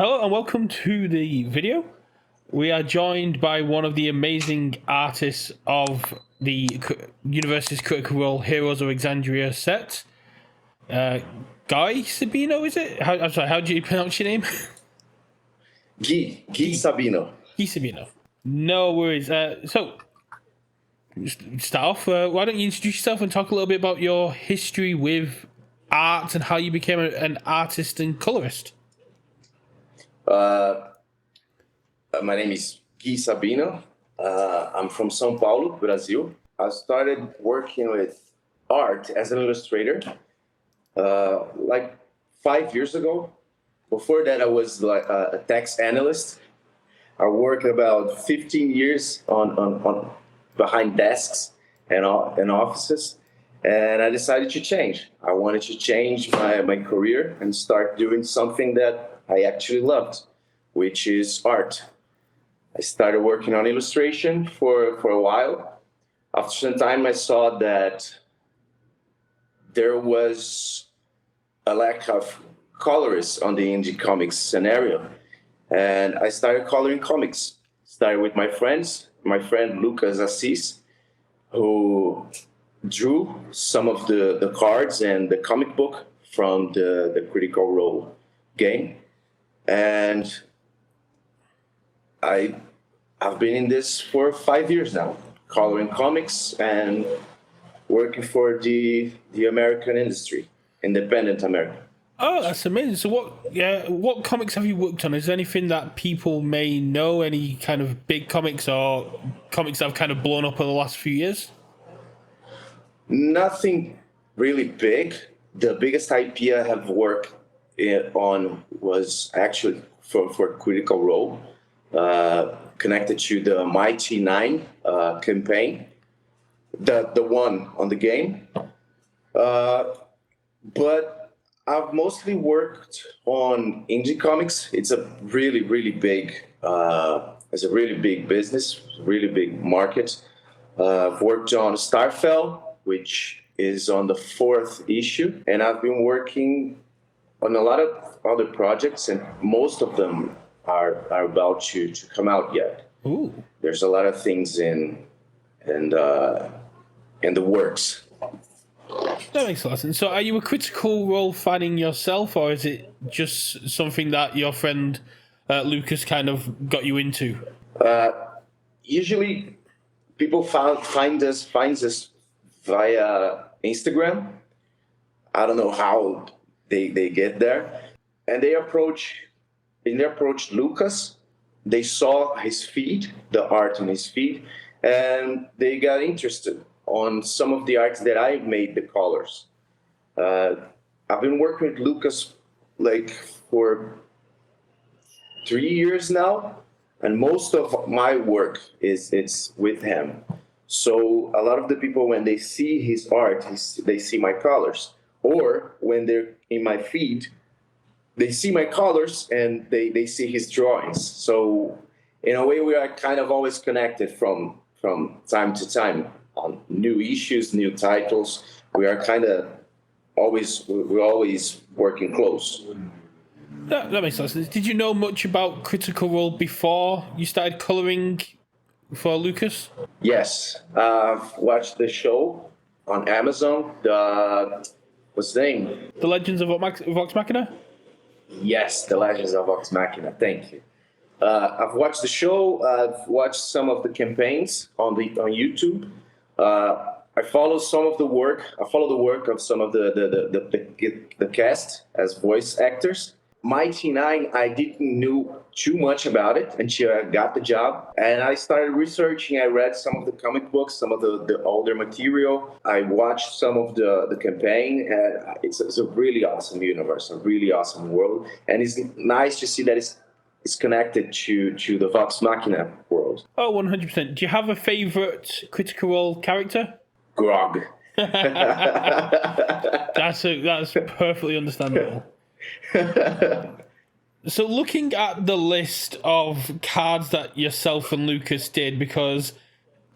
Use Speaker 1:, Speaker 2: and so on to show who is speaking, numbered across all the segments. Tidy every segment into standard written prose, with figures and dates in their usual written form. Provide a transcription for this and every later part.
Speaker 1: Hello and welcome to the video. We are joined by one of the amazing artists of the Universus Critical Role Heroes of Exandria set. Gui Sabino, is it? I'm sorry, how do you pronounce your name?
Speaker 2: Gui Sabino.
Speaker 1: Gui Sabino. No worries. So, start off, why don't you introduce yourself and talk a little bit about your history with art and how you became an artist and colorist?
Speaker 2: My name is Gui Sabino. I'm from São Paulo, Brazil. I started working with art as an illustrator like 5 years ago. Before that, I was like a tax analyst. I worked about 15 years on behind desks and offices, and I decided to change. I wanted to change my career and start doing something that I actually loved, which is art. I started working on illustration for a while. After some time, I saw that there was a lack of colorists on the indie comics scenario. And I started coloring comics. Started with my friends, my friend Lucas Assis, who drew some of the cards and the comic book from the Critical Role game. And I've been in this for 5 years now, coloring comics and working for the American industry, independent America.
Speaker 1: Oh, that's amazing. So what comics have you worked on? Is there anything that people may know, any kind of big comics or comics that have kind of blown up over the last few years?
Speaker 2: Nothing really big. The biggest IP I have worked on was actually for Critical Role, connected to the Mighty Nine campaign, the one on the game. But I've mostly worked on indie comics. It's a really, really big, it's a really big business, really big market. I've worked on Starfell, which is on the 4th issue, and I've been working on a lot of other projects, and most of them are about to come out yet.
Speaker 1: Ooh.
Speaker 2: There's a lot of things in the works.
Speaker 1: That makes a lot of sense. So are you a Critical Role fan yourself, or is it just something that your friend Lucas kind of got you into?
Speaker 2: Usually people finds us via Instagram. I don't know how they get there. And they approached Lucas. They saw his feed, the art on his feed, and they got interested on some of the arts that I made the colors. I've been working with Lucas like for 3 years now, and most of my work it's with him. So a lot of the people, when they see his art, they see my colors, or when they're in my feed, they see my colors and they see his drawings. So in a way, we are kind of always connected from time to time on new issues, new titles. We are kind of always working close.
Speaker 1: That makes sense. Did you know much about Critical Role before you started coloring for Lucas?
Speaker 2: Yes, I've watched the show on Amazon. What's the name?
Speaker 1: The Legends of Vox Machina?
Speaker 2: Yes, The Legends of Vox Machina. Thank you. I've watched the show. I've watched some of the campaigns on YouTube. I follow some of the work. I follow the work of some of the cast as voice actors. Mighty Nine, I didn't know too much about it until I got the job, and I started researching. I read some of the comic books, some of the older material. I watched some of the campaign, and it's a really awesome universe, a really awesome world, and it's nice to see that it's connected to the Vox Machina world.
Speaker 1: Oh, 100%. Do you have a favourite Critical Role character?
Speaker 2: Grog.
Speaker 1: That's perfectly understandable. So looking at the list of cards that yourself and Lucas did, because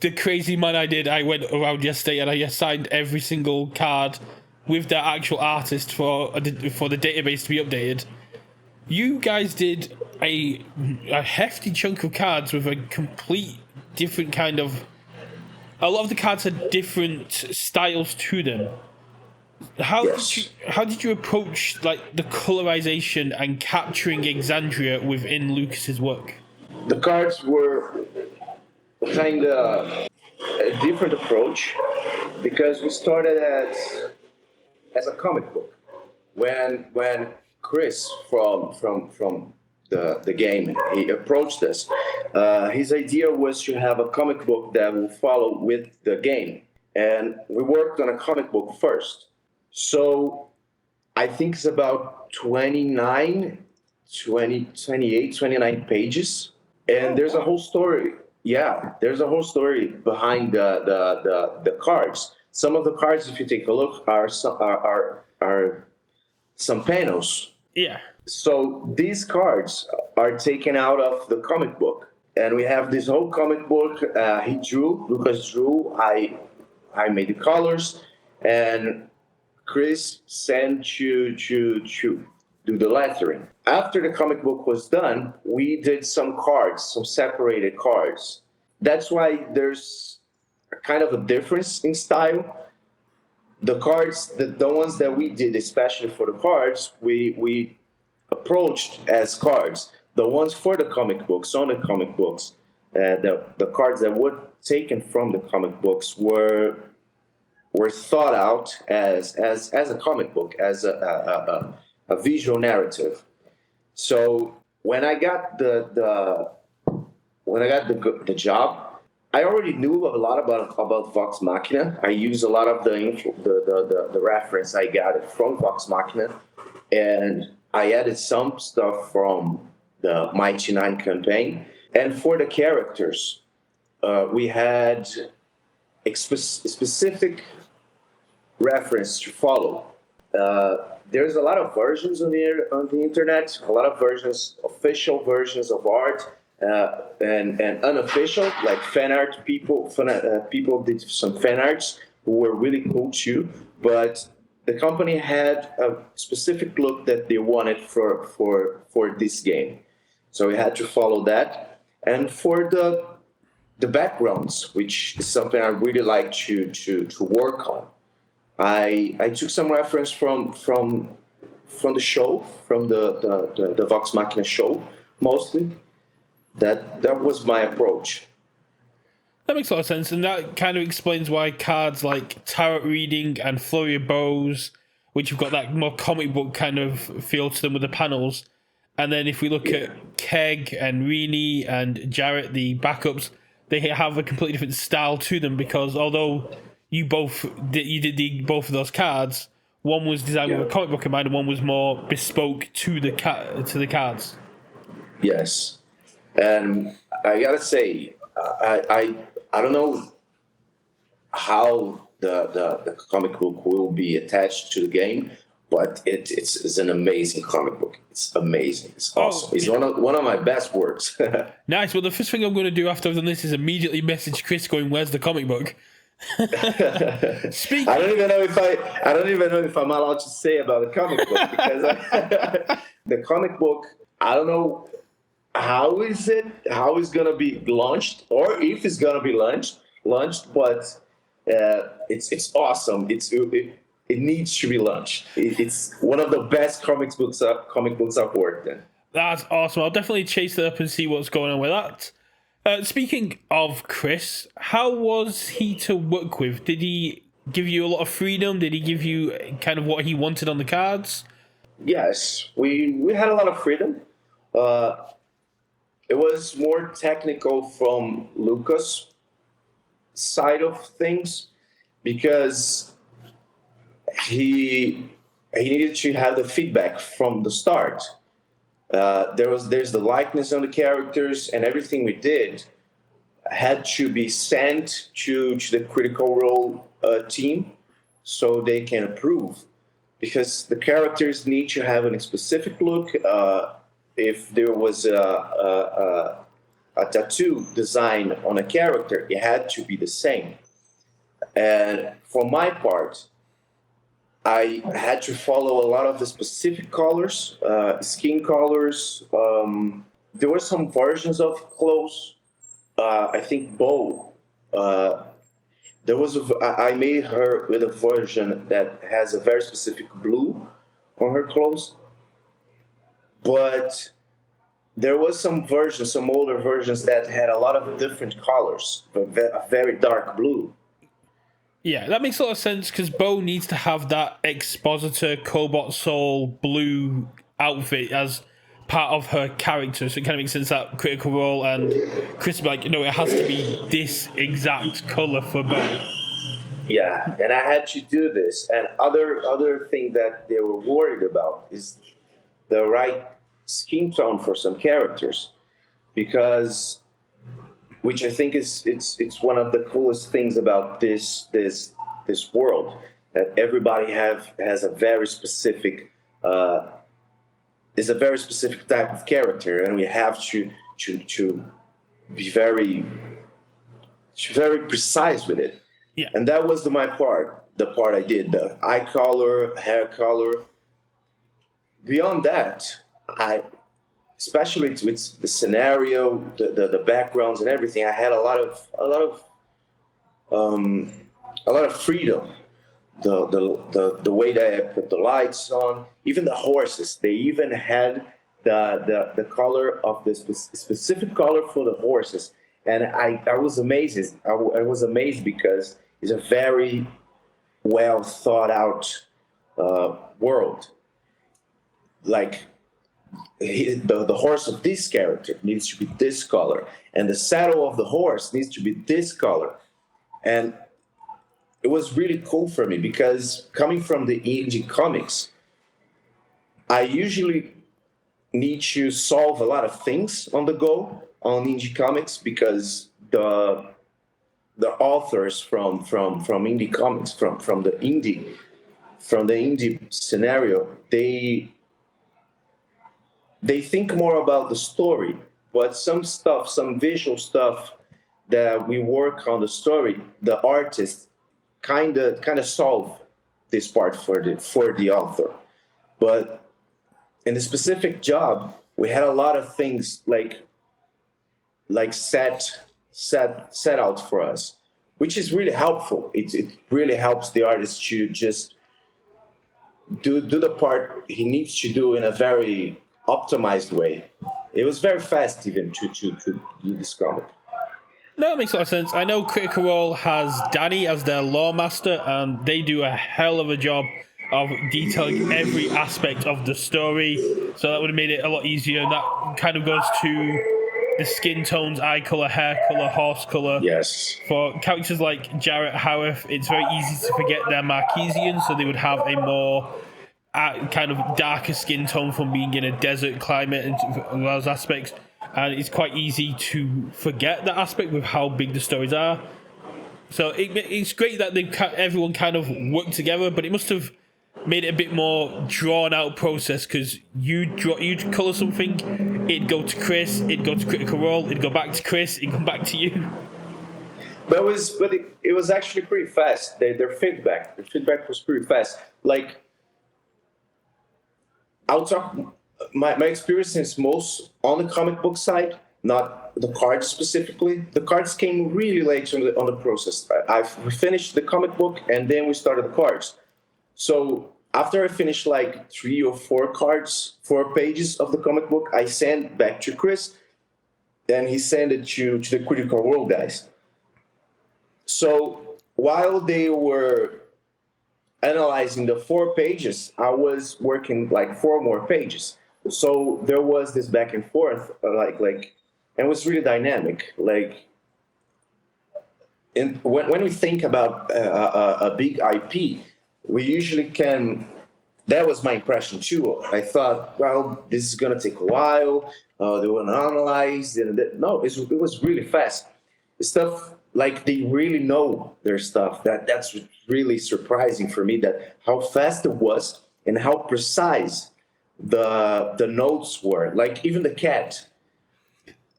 Speaker 1: the crazy man I went around yesterday and I assigned every single card with their actual artist for the database to be updated. You guys did a hefty chunk of cards with a complete different kind of. A lot of the cards had different styles to them.
Speaker 2: Yes.
Speaker 1: How did you approach like the colorization and capturing Exandria within Lucas's work?
Speaker 2: The cards were kind of a different approach because we started as a comic book. When Chris from the game he approached us, his idea was to have a comic book that will follow with the game, and we worked on a comic book first. So I think it's about 29 pages, and there's a whole story. Yeah, there's a whole story behind the cards. Some of the cards, if you take a look, are some panels.
Speaker 1: Yeah.
Speaker 2: So these cards are taken out of the comic book, and we have this whole comic book. Lucas drew. I made the colors, and Chris sent to do the lettering. After the comic book was done, we did some cards, some separated cards. That's why there's a kind of a difference in style. The cards, the ones that we did, especially for the cards, we approached as cards. The ones for the comic books, on the comic books, the cards that were taken from the comic books were thought out as a comic book, as a visual narrative. So when I got the job, I already knew a lot about Vox Machina. I used a lot of the reference I got it from Vox Machina, and I added some stuff from the Mighty Nine campaign. And for the characters, we had a specific reference to follow. There's a lot of versions on the internet, a lot of versions, official versions of art, and unofficial, like fan art. People did some fan arts who were really cool too. But the company had a specific look that they wanted for this game, so we had to follow that. And for the backgrounds, which is something I really like to work on, I took some reference from the show, from the Vox Machina show, mostly. That was my approach.
Speaker 1: That makes a lot of sense, and that kind of explains why cards like Tarot Reading and Flurry of Bows, which have got that more comic book kind of feel to them with the panels, and then if we look at Keg and Rini and Jarrett, the backups, they have a completely different style to them because although you did both of those cards, one was designed with a comic book in mind, and one was more bespoke to the cards.
Speaker 2: Yes, and I gotta say, I don't know how the comic book will be attached to the game, but it's an amazing comic book. It's amazing. It's awesome. It's one of my best works.
Speaker 1: Nice. Well, the first thing I'm going to do after I've done this is immediately message Chris going, "Where's the comic book?"
Speaker 2: I don't even know if I'm allowed to say about the comic book because the comic book, I don't know how it's gonna be launched or if it's gonna be launched, but it's awesome. It needs to be launched. It's one of the best comic books I've worked in.
Speaker 1: That's awesome. I'll definitely chase that up and see what's going on with that. Speaking of Chris, how was he to work with? Did he give you a lot of freedom? Did he give you kind of what he wanted on the cards?
Speaker 2: Yes, we had a lot of freedom. It was more technical from Lucas' side of things because he needed to have the feedback from the start. There's the likeness on the characters, and everything we did had to be sent to the Critical Role team so they can approve, because the characters need to have a specific look. If there was a tattoo design on a character, it had to be the same. And for my part, I had to follow a lot of the specific colors, skin colors. There were some versions of clothes. I think Bo. Uh, I made her with a version that has a very specific blue on her clothes, but there was some versions, some older versions that had a lot of different colors, a very dark blue.
Speaker 1: Yeah, that makes a lot of sense because Bo needs to have that Expositor Cobot Soul blue outfit as part of her character. So it kind of makes sense that Critical Role and Chris be like, no, it has to be this exact color for Bo.
Speaker 2: Yeah, and I had to do this. And other thing that they were worried about is the right skin tone for some characters, because which I think is it's one of the coolest things about this world, that everybody has a very specific is a very specific type of character, and we have to be very precise with it.
Speaker 1: Yeah.
Speaker 2: And that was my part. The part I did, the eye color, hair color. Beyond that, especially with the scenario, the backgrounds and everything, I had a lot of freedom. The way that I put the lights on, even the horses, they even had the color of the specific color for the horses, and I was amazed. I was amazed because it's a very well thought out world. Like the horse of this character needs to be this color, and the saddle of the horse needs to be this color, and it was really cool for me because coming from the indie comics, I usually need to solve a lot of things on the go on indie comics because the authors from indie comics from the indie scenario, they think more about the story, but some visual stuff that we work on the story, the artist kind of solve this part for the author. But in the specific job, we had a lot of things like set out for us, which is really helpful. It really helps the artist to just do the part he needs to do in a very optimized way. It was very fast even to do this comic.
Speaker 1: No, it makes a lot of sense. I know Critical Role has Danny as their lore master, and they do a hell of a job of detailing every aspect of the story. So that would have made it a lot easier. And that kind of goes to the skin tones, eye color, hair color, horse color.
Speaker 2: Yes.
Speaker 1: For characters like Jarrett Howarth, it's very easy to forget they're Marquesian, so they would have a more kind of darker skin tone from being in a desert climate and those aspects. And it's quite easy to forget that aspect with how big the stories are. So it's great that everyone kind of worked together, but it must have made it a bit more drawn out process because you'd colour something, it'd go to Chris, it'd go to Critical Role, it'd go back to Chris, it'd come back to you.
Speaker 2: But it was actually pretty fast. Their feedback was pretty fast. Like, I'll talk. My experience is most on the comic book side, not the cards specifically. The cards came really late on the process. We finished the comic book and then we started the cards. So after I finished like 3 or 4 pages of the comic book, I sent back to Chris, and he sent it to the Critical Role guys. So while they were analyzing the 4 pages, I was working like 4 more pages. So there was this back and forth, and it was really dynamic. Like, when we think about a big IP, we usually can. That was my impression too. I thought, well, this is gonna take a while. They want to analyze. No, it was really fast. Stuff like they really know their stuff. That's really surprising for me. That how fast it was and how precise the notes were. Like even the cat.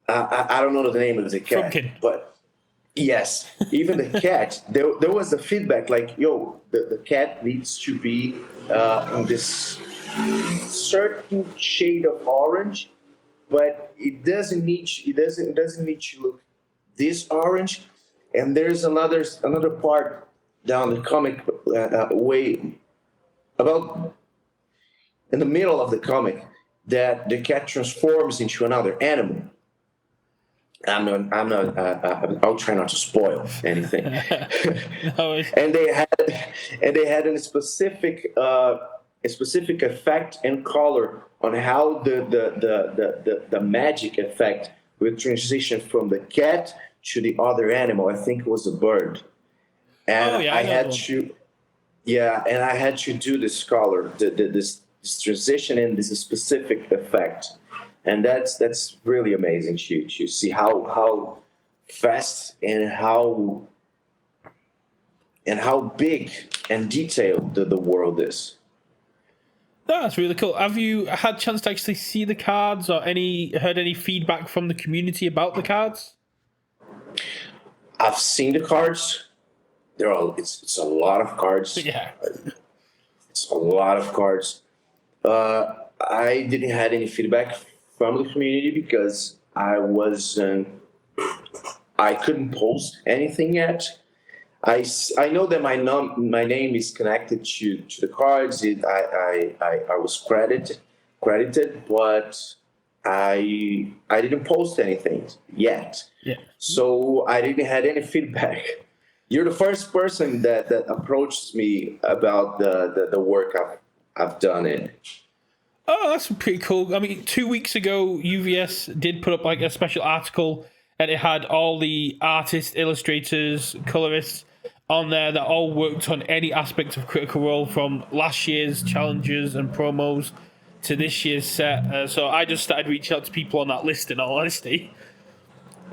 Speaker 2: I don't know the name of the cat,
Speaker 1: Frumpkin.
Speaker 2: but Yes, even the cat. There was a feedback like, "Yo, the cat needs to be in this certain shade of orange, but it doesn't need to look this orange." And there's another part down the comic way about in the middle of the comic that the cat transforms into another animal. I'll try not to spoil anything.
Speaker 1: No,
Speaker 2: and they had a specific effect and color on how the magic effect will transition from the cat to the other animal. I think it was a bird, and
Speaker 1: yeah,
Speaker 2: I had to and I had to do this color, this transition and this specific effect, and that's really amazing to see how fast and how big and detailed the world is.
Speaker 1: that's really cool. Have you had a chance to actually see the cards or heard any feedback from the community about the cards?
Speaker 2: I've seen the cards. It's a lot of cards.
Speaker 1: Yeah.
Speaker 2: It's a lot of cards. I didn't had any feedback from the community because I couldn't post anything yet. I know that my name is connected to the cards. I was credited, but I didn't post anything yet.
Speaker 1: Yeah.
Speaker 2: So I didn't had any feedback. You're the first person that approached me about the work I've done in.
Speaker 1: Oh, that's pretty cool. I mean, 2 weeks ago, UVS did put up like a special article, and it had all the artists, illustrators, colorists on there that all worked on any aspect of Critical Role, from last year's challenges and promos to this year's set. So I just started reaching out to people on that list, in all honesty.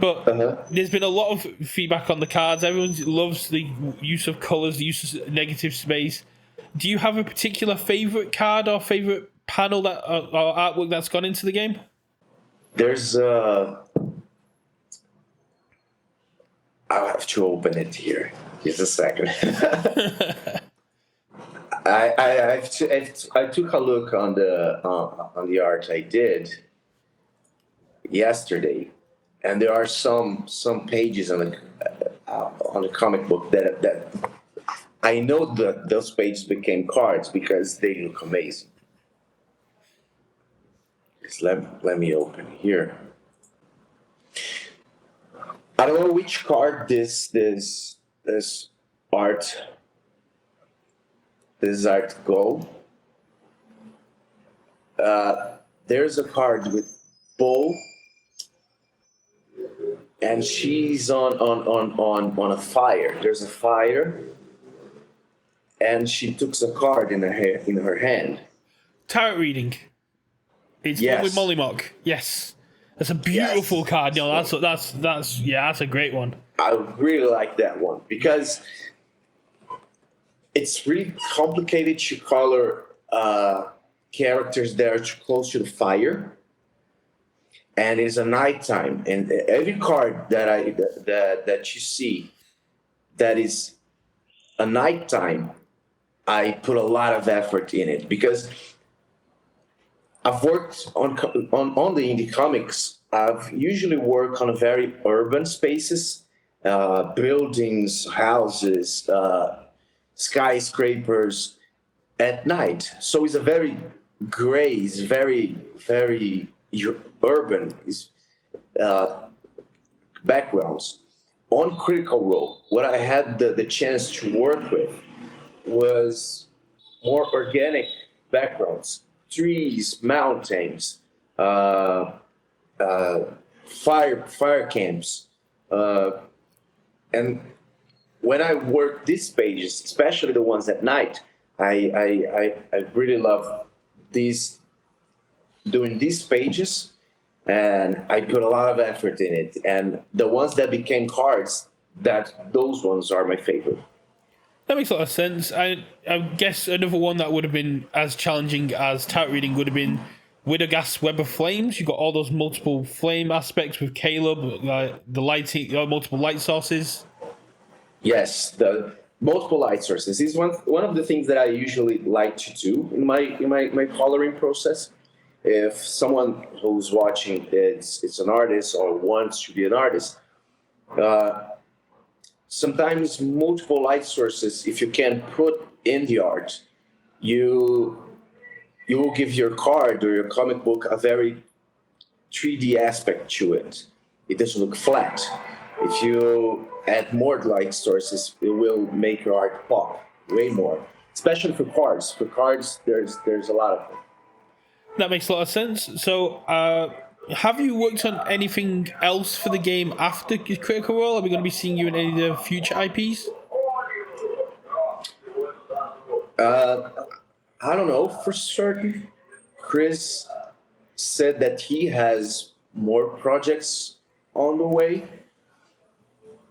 Speaker 1: But there's been a lot of feedback on the cards. Everyone loves the use of colours, the use of negative space. Do you have a particular favourite card or favourite panel that or artwork that's gone into the game?
Speaker 2: There's I'll have to open it here. Just a second. I took a look on the art I did yesterday, and there are some pages on the comic book that I know that those pages became cards because they look amazing. Just let me open here. I don't know which card this art go. There's a card with Bo, and she's on a fire. There's a fire, and she took a card in her hand.
Speaker 1: Tarot reading. It's
Speaker 2: Yes.
Speaker 1: with Molly Mock. Yes, that's a beautiful card. No, that's a great one.
Speaker 2: I really like that one because it's really complicated to color characters that are too close to the fire, and it's a nighttime. And every card that you see that is a nighttime, I put a lot of effort in it because I've worked on the indie comics. I've usually worked on very urban spaces, buildings, houses, skyscrapers at night. So it's a very gray, it's very, very urban backgrounds. On Critical Role, what I had the chance to work with was more organic backgrounds. Trees, mountains, fire camps, and when I work these pages, especially the ones at night, I really love doing these pages, and I put a lot of effort in it. And the ones that became cards, those ones are my favorite.
Speaker 1: That makes a lot of sense. I guess another one that would have been as challenging as tarot reading would have been Widowgas Web of Flames. You got all those multiple flame aspects with Caleb, the lighting, multiple light sources.
Speaker 2: Yes, the multiple light sources is one of the things that I usually like to do in my coloring process. If someone who's watching it's an artist or wants to be an artist, sometimes multiple light sources, if you can put in the art, you will give your card or your comic book a very 3D aspect to it. It doesn't look flat. If you add more light sources, it will make your art pop way more, especially for cards. For cards, there's a lot of them.
Speaker 1: That makes a lot of sense. So, have you worked on anything else for the game after Critical Role? Are we going to be seeing you in any of the future IPs?
Speaker 2: I don't know for certain. Chris said that he has more projects on the way,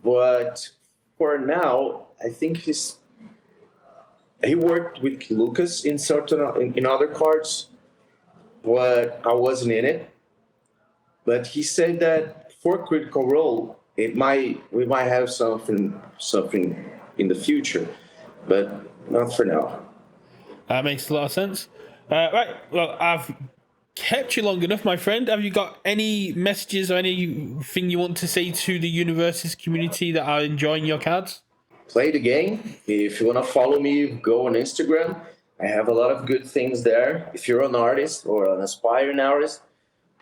Speaker 2: but for now, I think he worked with Lucas in other cards, but I wasn't in it. But he said that for Critical Role, we might have something in the future, but not for now.
Speaker 1: That makes a lot of sense. Right, well, I've kept you long enough, my friend. Have you got any messages or anything you want to say to the Universus community that are enjoying your cards?
Speaker 2: Play the game. If you want to follow me, go on Instagram. I have a lot of good things there. If you're an artist or an aspiring artist,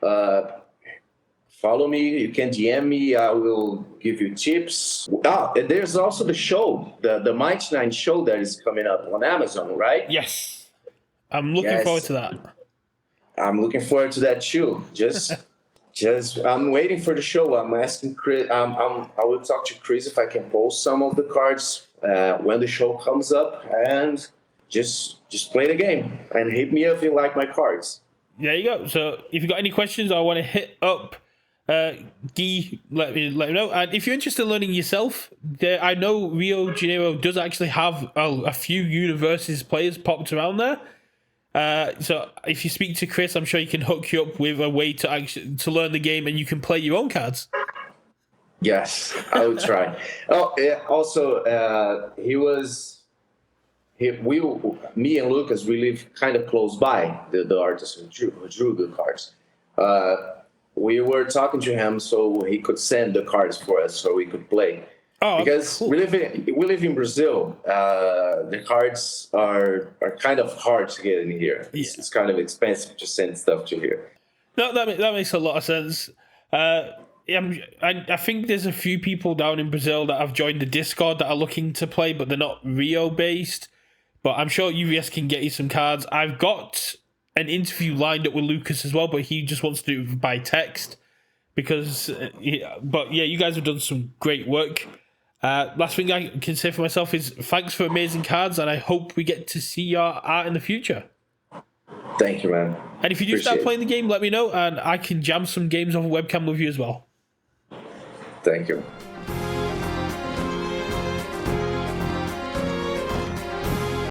Speaker 2: follow me. You can DM me. I will give you tips. And there's also the show, the Mighty Nine show that is coming up on Amazon, right?
Speaker 1: Yes. I'm looking forward to that.
Speaker 2: I'm looking forward to that too. Just I'm waiting for the show. I'm asking Chris. I will talk to Chris if I can post some of the cards when the show comes up, and just play the game and hit me up if you like my cards.
Speaker 1: There you go. So if you've got any questions or want to hit up Guy, let me know. And if you're interested in learning yourself, I know Rio de Janeiro does actually have a few Universus players popped around there. So if you speak to Chris, I'm sure he can hook you up with a way to learn the game, and you can play your own cards.
Speaker 2: Yes, I will try. Also, me and Lucas, we live kind of close by the artist who drew the cards. We were talking to him so he could send the cards for us so we could play.
Speaker 1: Oh,
Speaker 2: because cool. we live in Brazil. The cards are kind of hard to get in here. Yeah. It's kind of expensive to send stuff to here.
Speaker 1: No, that makes a lot of sense. I think there's a few people down in Brazil that have joined the Discord that are looking to play, but they're not Rio based. But I'm sure UVS can get you some cards. I've got an interview lined up with Lucas as well, but he just wants to do it by text because. But yeah, you guys have done some great work. Last thing I can say for myself is thanks for amazing cards, and I hope we get to see your art in the future.
Speaker 2: Thank you, man.
Speaker 1: And if you do start playing the game, let me know, and I can jam some games over webcam with you as well.
Speaker 2: Thank you.